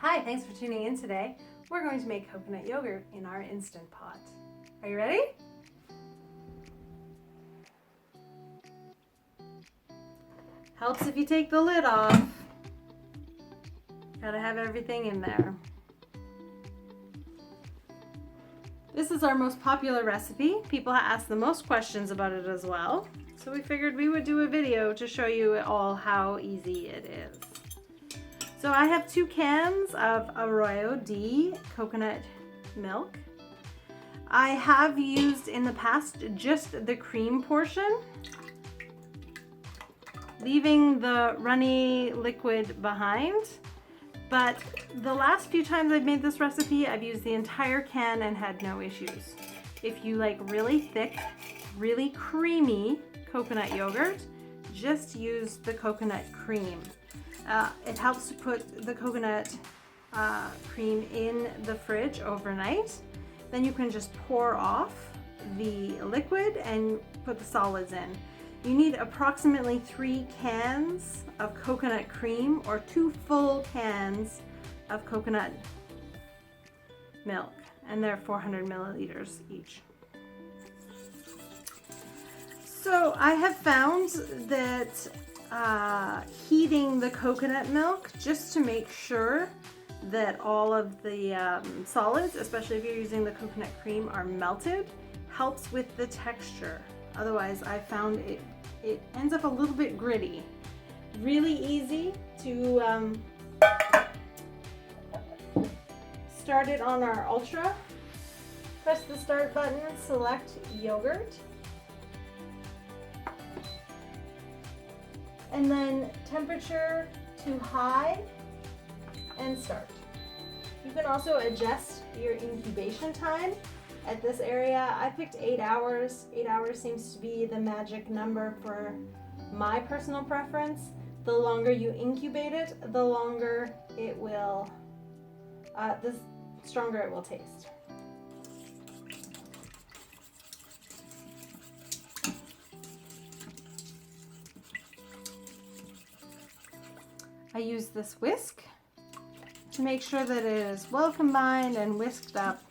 Hi, thanks for tuning in today. We're going to make coconut yogurt in our Instant Pot. Are you ready? Helps if you take the lid off. Gotta have everything in there. This is our most popular recipe. People ask the most questions about it as well. So we figured we would do a video to show you all how easy it is. So I have 2 cans of Arroyo D coconut milk. I have used in the past just the cream portion, leaving the runny liquid behind. But the last few times I've made this recipe, I've used the entire can and had no issues. If you like really thick, really creamy coconut yogurt, just use the coconut cream. It helps to put the coconut cream in the fridge overnight. Then you can just pour off the liquid and put the solids in. You need approximately 3 cans of coconut cream or 2 full cans of coconut milk, and they're 400 milliliters each. So I have found that heating the coconut milk just to make sure that all of the solids, especially if you're using the coconut cream, are melted, helps with the texture. Otherwise, I found it ends up a little bit gritty. Really easy to start it on our Ultra. Press the start button, select yogurt, and then temperature to high and start. You can also adjust your incubation time. At this area, I picked 8 hours. 8 hours seems to be the magic number for my personal preference. The longer you incubate it, the longer it will, the stronger it will taste. I use this whisk to make sure that it is well combined and whisked up,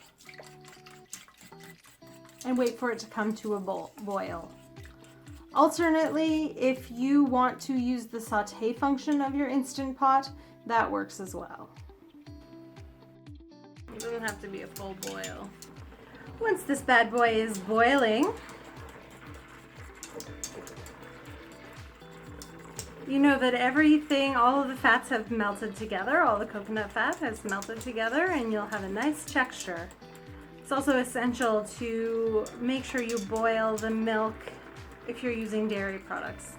and wait for it to come to a boil. Alternately, if you want to use the saute function of your Instant Pot, that works as well. It doesn't have to be a full boil. Once this bad boy is boiling, you know that everything, all of the fats have melted together, all the coconut fat has melted together, and you'll have a nice texture. It's also essential to make sure you boil the milk if you're using dairy products.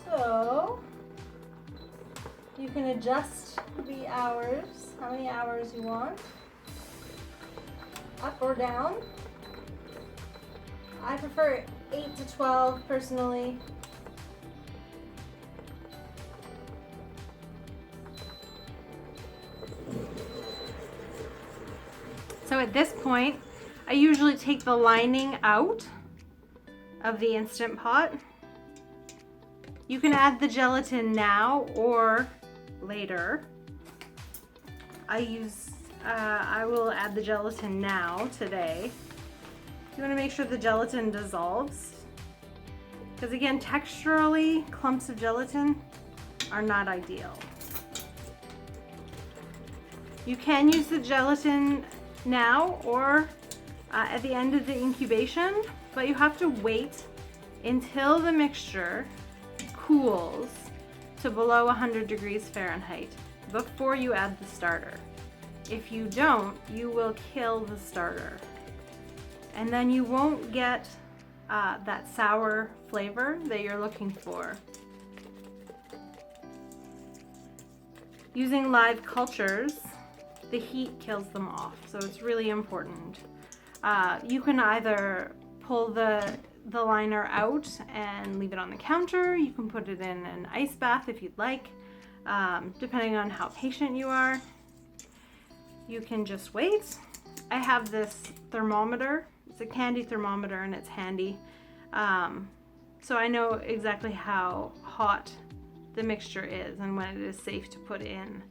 So you can adjust the hours, how many hours you want, up or down. I prefer 8 to 12 personally. So at this point, I usually take the lining out of the Instant Pot. You can add the gelatin now or later. I will add the gelatin now today. You want to make sure the gelatin dissolves, because again, texturally, clumps of gelatin are not ideal. You can use the gelatin now or at the end of the incubation, but you have to wait until the mixture cools to below 100 degrees Fahrenheit before you add the starter. If you don't, you will kill the starter, and then you won't get that sour flavor that you're looking for. Using live cultures, the heat kills them off, so it's really important. You can either pull the liner out and leave it on the counter. You can put it in an ice bath if you'd like, depending on how patient you are. You can just wait. I have this thermometer. It's a candy thermometer and it's handy. So I know exactly how hot the mixture is and when it is safe to put in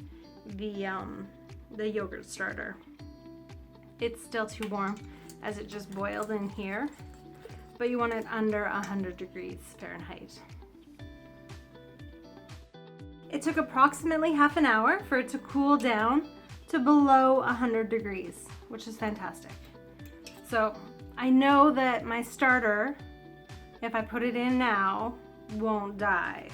the yogurt starter. It's still too warm as it just boiled in here, but you want it under 100 degrees Fahrenheit. It took approximately half an hour for it to cool down to below 100 degrees, which is fantastic. So I know that my starter, if I put it in now, won't die.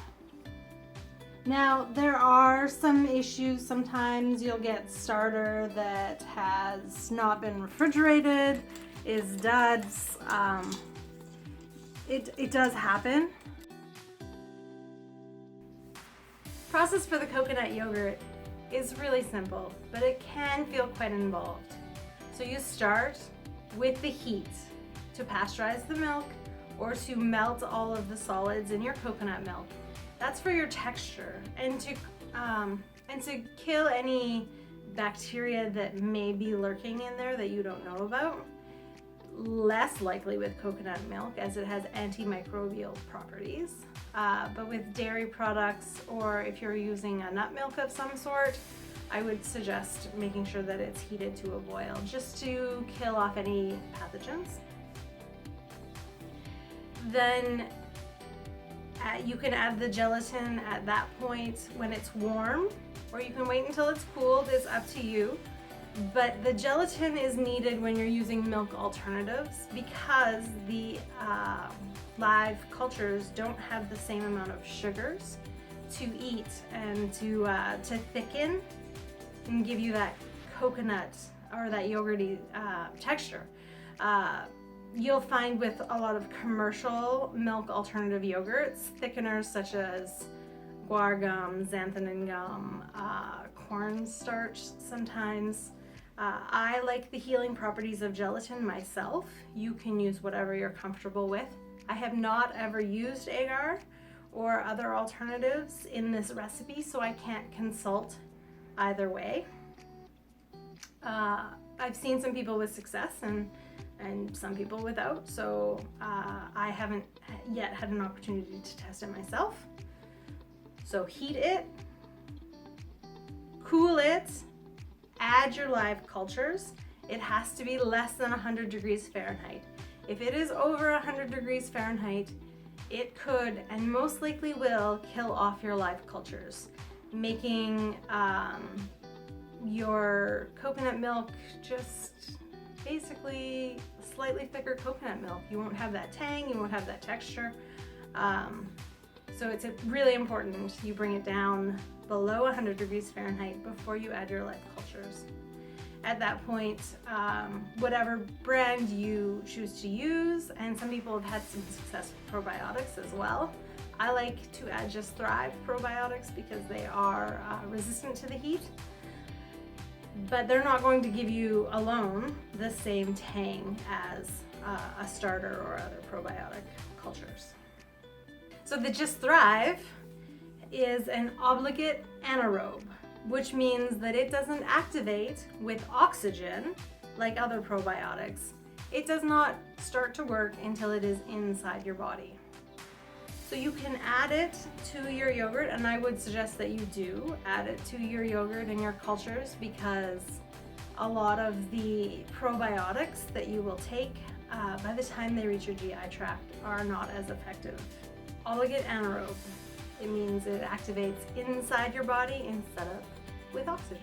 Now, there are some issues. Sometimes you'll get starter that has not been refrigerated, is duds. It does happen. Process for the coconut yogurt is really simple, but it can feel quite involved. So you start with the heat to pasteurize the milk or to melt all of the solids in your coconut milk. That's for your texture and to kill any bacteria that may be lurking in there that you don't know about. Less likely with coconut milk as it has antimicrobial properties. But with dairy products, or if you're using a nut milk of some sort, I would suggest making sure that it's heated to a boil just to kill off any pathogens. Then you can add the gelatin at that point when it's warm, or you can wait until it's cooled. It's up to you. But the gelatin is needed when you're using milk alternatives because the live cultures don't have the same amount of sugars to eat and to thicken and give you that coconut or that yogurty texture. You'll find with a lot of commercial milk alternative yogurts, thickeners such as guar gum, xanthan gum, cornstarch sometimes. I like the healing properties of gelatin myself. You can use whatever you're comfortable with. I have not ever used agar or other alternatives in this recipe, so I can't consult either way. I've seen some people with success and some people without, so I haven't yet had an opportunity to test it myself. So heat it, cool it, add your live cultures. It has to be less than 100 degrees Fahrenheit. If it is over 100 degrees Fahrenheit, it could and most likely will kill off your live cultures, making your coconut milk just basically slightly thicker coconut milk. You won't have that tang, you won't have that texture. So it's really important you bring it down below 100 degrees Fahrenheit before you add your live cultures. At that point, whatever brand you choose to use, and some people have had some success with probiotics as well. I like to add just Thrive probiotics because they are resistant to the heat, but they're not going to give you alone the same tang as a starter or other probiotic cultures. So the Just Thrive is an obligate anaerobe, which means that it doesn't activate with oxygen like other probiotics. It does not start to work until it is inside your body. So you can add it to your yogurt, and I would suggest that you do add it to your yogurt and your cultures because a lot of the probiotics that you will take by the time they reach your GI tract are not as effective. Obligate anaerobe, it means it activates inside your body instead of with oxygen.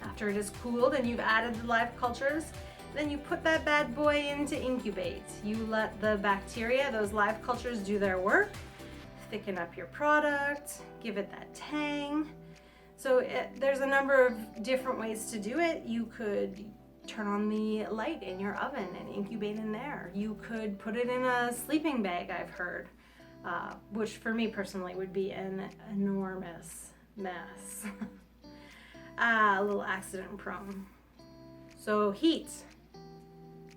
After it is cooled and you've added the live cultures, then you put that bad boy into incubate. You let the bacteria, those live cultures, do their work, thicken up your product, give it that tang. So there's a number of different ways to do it. You could turn on the light in your oven and incubate in there. You could put it in a sleeping bag, I've heard, which for me personally would be an enormous mess. A little accident prone. So heat,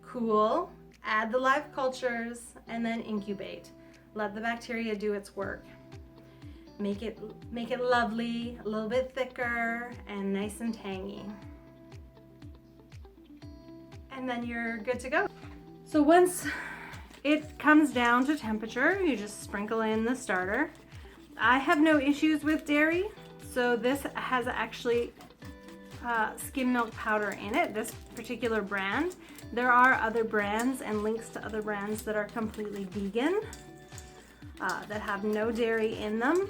cool, add the live cultures, and then incubate. Let the bacteria do its work. Make it lovely, a little bit thicker, and nice and tangy. And then you're good to go. So once It comes down to temperature. You just sprinkle in the starter. I have no issues with dairy, so this has actually skim milk powder in it, this particular brand. There are other brands and links to other brands that are completely vegan, that have no dairy in them.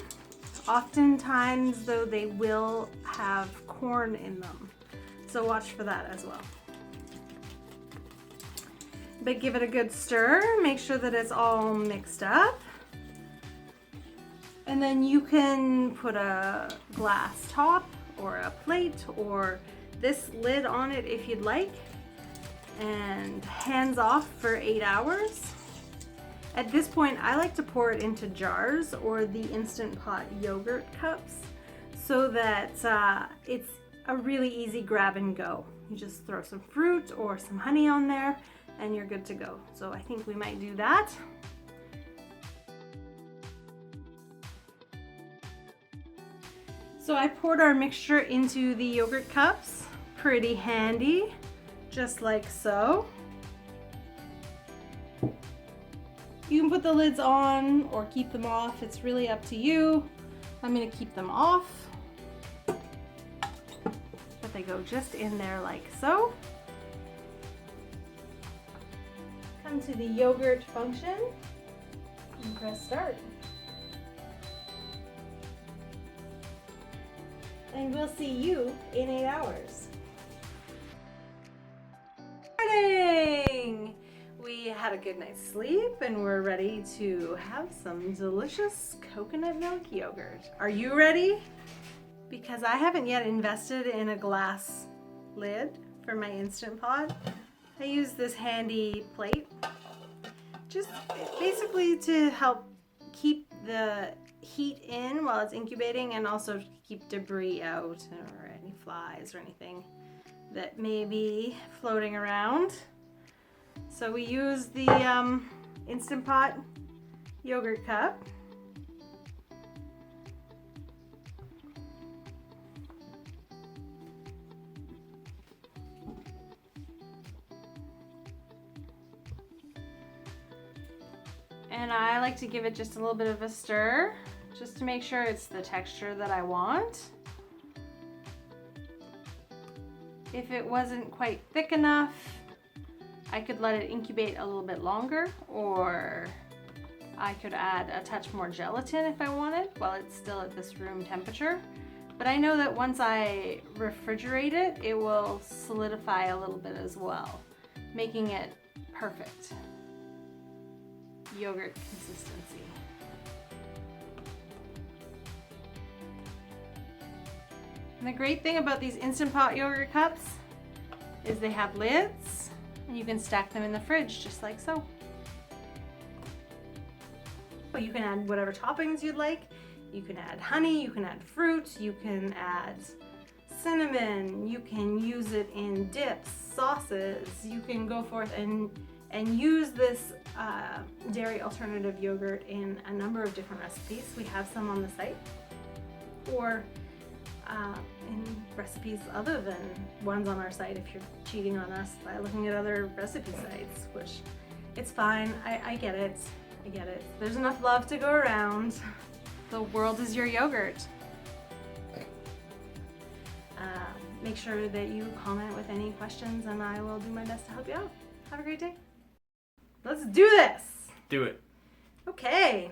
Oftentimes, though, they will have corn in them, so watch for that as well. But give it a good stir, make sure that it's all mixed up. And then you can put a glass top or a plate or this lid on it if you'd like, and hands off for 8 hours. At this point, I like to pour it into jars or the Instant Pot yogurt cups so that it's a really easy grab and go. You just throw some fruit or some honey on there and you're good to go. So I think we might do that. So I poured our mixture into the yogurt cups, pretty handy, just like so. You can put the lids on or keep them off, it's really up to you. I'm gonna keep them off, but they go just in there like so. Come to the yogurt function and press start. And we'll see you in 8 hours. Morning! We had a good night's sleep and we're ready to have some delicious coconut milk yogurt. Are you ready? Because I haven't yet invested in a glass lid for my Instant Pot. I use this handy plate, just basically to help keep the heat in while it's incubating and also keep debris out or any flies or anything that may be floating around. So we use the Instant Pot yogurt cup. And I like to give it just a little bit of a stir, just to make sure it's the texture that I want. If it wasn't quite thick enough, I could let it incubate a little bit longer, or I could add a touch more gelatin if I wanted while it's still at this room temperature. But I know that once I refrigerate it, it will solidify a little bit as well, making it perfect yogurt consistency. And the great thing about these Instant Pot yogurt cups is they have lids and you can stack them in the fridge just like so. But you can add whatever toppings you'd like. You can add honey, you can add fruit, you can add cinnamon, you can use it in dips, sauces. You can go forth and use this dairy alternative yogurt in a number of different recipes. We have some on the site, or in recipes other than ones on our site if you're cheating on us by looking at other recipe sites, which it's fine. I get it. I get it. There's enough love to go around. The world is your yogurt. Make sure that you comment with any questions and I will do my best to help you out. Have a great day. Let's do this. Do it. Okay.